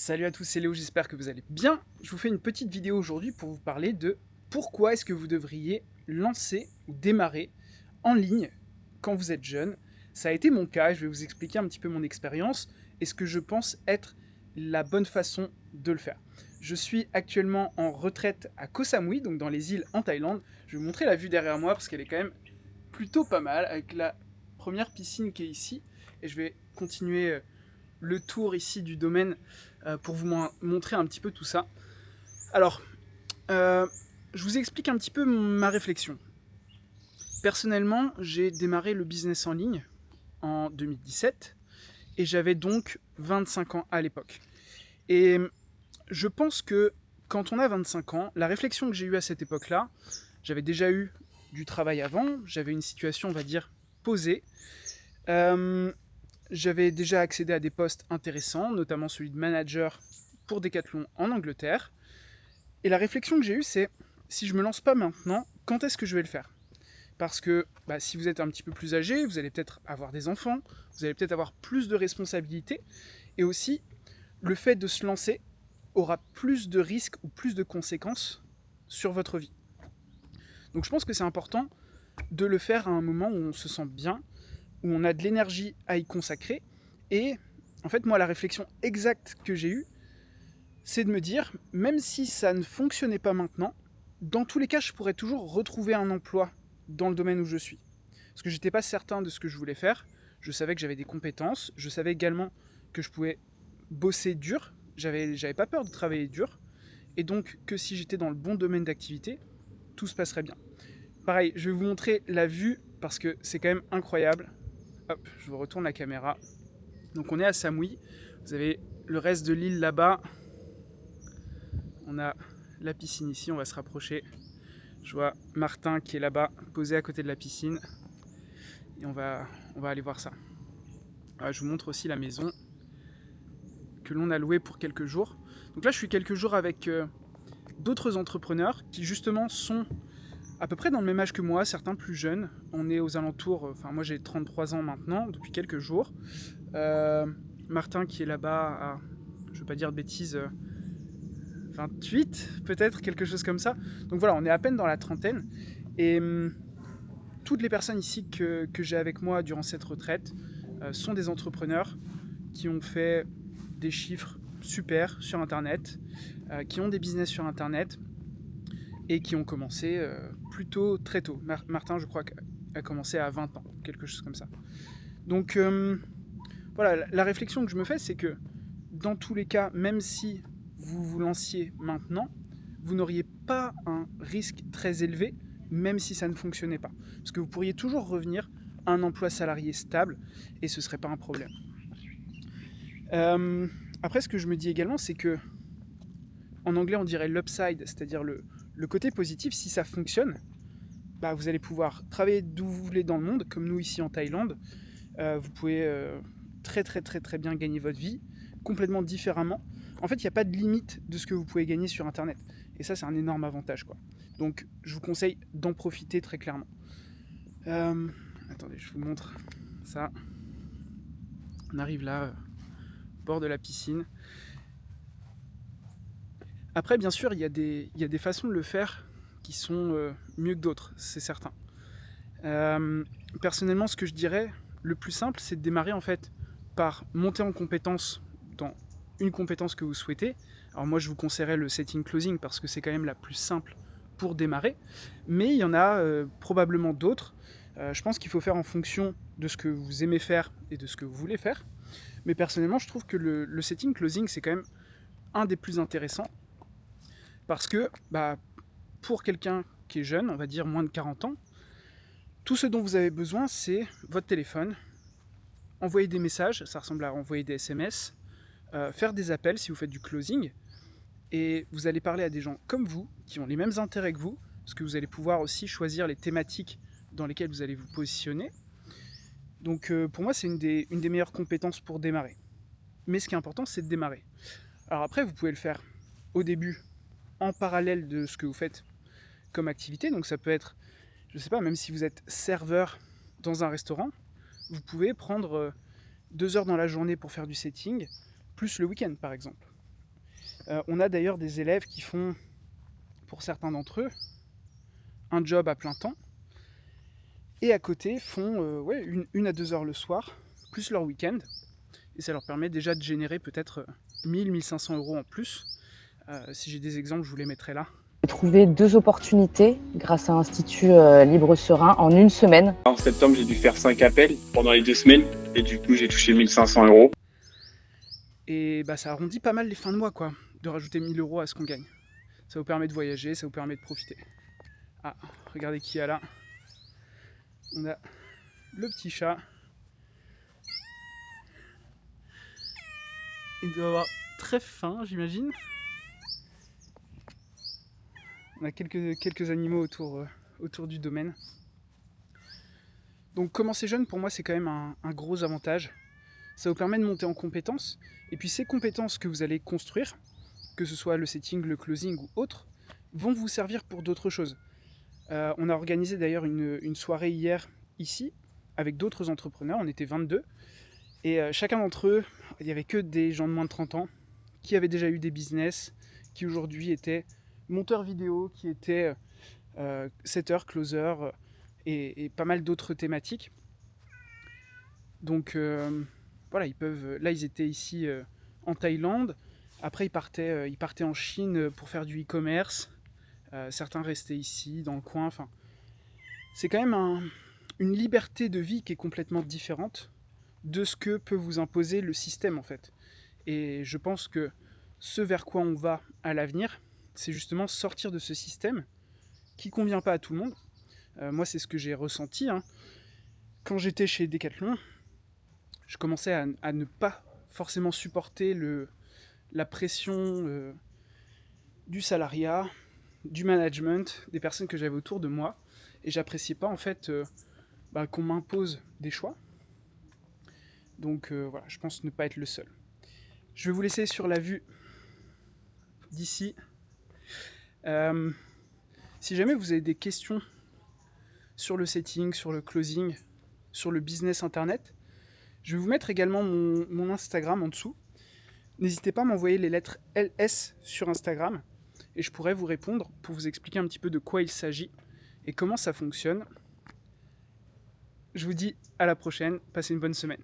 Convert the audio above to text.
Salut à tous, c'est Léo, j'espère que vous allez bien. Je vous fais une petite vidéo aujourd'hui pour vous parler de pourquoi est-ce que vous devriez lancer ou démarrer en ligne quand vous êtes jeune. Ça a été mon cas, je vais vous expliquer un petit peu mon expérience et ce que je pense être la bonne façon de le faire. Je suis actuellement en retraite à Koh Samui, donc dans les îles en Thaïlande. Je vais vous montrer la vue derrière moi parce qu'elle est quand même plutôt pas mal avec la première piscine qui est ici. Et je vais continuer le tour ici du domaine pour vous montrer un petit peu tout ça. Alors, je vous explique un petit peu ma réflexion. Personnellement, j'ai démarré le business en ligne en 2017 et j'avais donc 25 ans à l'époque. Et je pense que quand on a 25 ans, la réflexion que j'ai eue à cette époque-là, j'avais déjà eu du travail avant, j'avais une situation, on va dire, posée. J'avais déjà accédé à des postes intéressants, notamment celui de manager pour Decathlon en Angleterre. Et la réflexion que j'ai eue, c'est si je me lance pas maintenant, quand est-ce que je vais le faire? Parce que si vous êtes un petit peu plus âgé, vous allez peut-être avoir des enfants, vous allez peut-être avoir plus de responsabilités, et aussi le fait de se lancer aura plus de risques ou plus de conséquences sur votre vie. Donc je pense que c'est important de le faire à un moment où on se sent bien, où on a de l'énergie à y consacrer. Et en fait, moi, la réflexion exacte que j'ai eue, c'est de me dire, même si ça ne fonctionnait pas maintenant, dans tous les cas, je pourrais toujours retrouver un emploi dans le domaine où je suis. Parce que j'étais pas certain de ce que je voulais faire. Je savais que j'avais des compétences. Je savais également que je pouvais bosser dur. J'avais pas peur de travailler dur. Et donc, que si j'étais dans le bon domaine d'activité, tout se passerait bien. Pareil, je vais vous montrer la vue parce que c'est quand même incroyable. Hop, je vous retourne la caméra. Donc on est à Samui. Vous avez le reste de l'île là-bas. On a la piscine ici, on va se rapprocher. Je vois Martin qui est là-bas, posé à côté de la piscine. Et on va aller voir ça. Voilà, je vous montre aussi la maison que l'on a louée pour quelques jours. Donc là, je suis quelques jours avec d'autres entrepreneurs qui justement sont à peu près dans le même âge que moi, certains plus jeunes. On est aux alentours, enfin moi j'ai 33 ans maintenant, depuis quelques jours. Martin qui est là-bas à, je ne veux pas dire de bêtises, 28 peut-être, quelque chose comme ça. Donc voilà, on est à peine dans la trentaine. Et toutes les personnes ici que j'ai avec moi durant cette retraite sont des entrepreneurs qui ont fait des chiffres super sur Internet, qui ont des business sur Internet et qui ont commencé plutôt très tôt. Martin, je crois, a commencé à 20 ans, quelque chose comme ça. Donc voilà, la réflexion que je me fais, c'est que dans tous les cas, même si vous vous lanciez maintenant, vous n'auriez pas un risque très élevé, même si ça ne fonctionnait pas. Parce que vous pourriez toujours revenir à un emploi salarié stable et ce ne serait pas un problème. Après, ce que je me dis également, c'est que en anglais, on dirait l'upside, c'est-à-dire le côté positif. Si ça fonctionne, vous allez pouvoir travailler d'où vous voulez dans le monde, comme nous ici en Thaïlande. Vous pouvez très très très très bien gagner votre vie, complètement différemment. En fait, il n'y a pas de limite de ce que vous pouvez gagner sur Internet. Et ça, c'est un énorme avantage, quoi. Donc, je vous conseille d'en profiter très clairement. Attendez, je vous montre ça. On arrive là, au bord de la piscine. Après, bien sûr, il y a des façons de le faire qui sont mieux que d'autres, c'est certain. Personnellement, ce que je dirais, le plus simple, c'est de démarrer en fait par monter en compétence dans une compétence que vous souhaitez. Alors moi, je vous conseillerais le setting closing parce que c'est quand même la plus simple pour démarrer. Mais il y en a probablement d'autres. Je pense qu'il faut faire en fonction de ce que vous aimez faire et de ce que vous voulez faire. Mais personnellement, je trouve que le setting closing, c'est quand même un des plus intéressants. Parce que pour quelqu'un qui est jeune, on va dire moins de 40 ans, tout ce dont vous avez besoin, c'est votre téléphone, envoyer des messages, ça ressemble à envoyer des SMS, faire des appels si vous faites du closing, et vous allez parler à des gens comme vous, qui ont les mêmes intérêts que vous, parce que vous allez pouvoir aussi choisir les thématiques dans lesquelles vous allez vous positionner. Donc pour moi, c'est une des meilleures compétences pour démarrer. Mais ce qui est important, c'est de démarrer. Alors après, vous pouvez le faire au début, en parallèle de ce que vous faites comme activité, donc ça peut être, je sais pas, même si vous êtes serveur dans un restaurant, vous pouvez prendre 2 heures dans la journée pour faire du setting, plus le week-end par exemple. On a d'ailleurs des élèves qui font, pour certains d'entre eux, un job à plein temps, et à côté font une à 2 heures le soir, plus leur week-end, et ça leur permet déjà de générer peut-être 1000-1500 euros en plus. Si j'ai des exemples, je vous les mettrai là. J'ai trouvé 2 opportunités grâce à Institut Libre Serein en une semaine. En septembre, j'ai dû faire 5 appels pendant les 2 semaines et du coup, j'ai touché 1500 euros. Et bah, ça arrondit pas mal les fins de mois, quoi, de rajouter 1000 euros à ce qu'on gagne. Ça vous permet de voyager, ça vous permet de profiter. Ah, regardez qui y a là. On a le petit chat. Il doit avoir très faim, j'imagine. On a quelques animaux autour du domaine. Donc commencer jeune, pour moi, c'est quand même un gros avantage. Ça vous permet de monter en compétences. Et puis ces compétences que vous allez construire, que ce soit le setting, le closing ou autre, vont vous servir pour d'autres choses. On a organisé d'ailleurs une soirée hier, ici, avec d'autres entrepreneurs. On était 22. Et chacun d'entre eux, il n'y avait que des gens de moins de 30 ans qui avaient déjà eu des business, qui aujourd'hui étaient monteurs vidéo, qui étaient setters, closers et pas mal d'autres thématiques. Donc voilà, ils étaient ici en Thaïlande. Après, ils partaient en Chine pour faire du e-commerce. Certains restaient ici, dans le coin. Enfin, c'est quand même une liberté de vie qui est complètement différente de ce que peut vous imposer le système, en fait. Et je pense que ce vers quoi on va à l'avenir, c'est justement sortir de ce système qui ne convient pas à tout le monde. Moi, c'est ce que j'ai ressenti. Quand j'étais chez Decathlon, je commençais à ne pas forcément supporter la pression du salariat, du management, des personnes que j'avais autour de moi. Et j'appréciais pas en fait qu'on m'impose des choix. Donc voilà, je pense ne pas être le seul. Je vais vous laisser sur la vue d'ici. Si jamais vous avez des questions sur le setting, sur le closing, sur le business internet, je vais vous mettre également mon Instagram en dessous. N'hésitez pas à m'envoyer les lettres LS sur Instagram et je pourrai vous répondre pour vous expliquer un petit peu de quoi il s'agit et comment ça fonctionne. Je vous dis à la prochaine, passez une bonne semaine.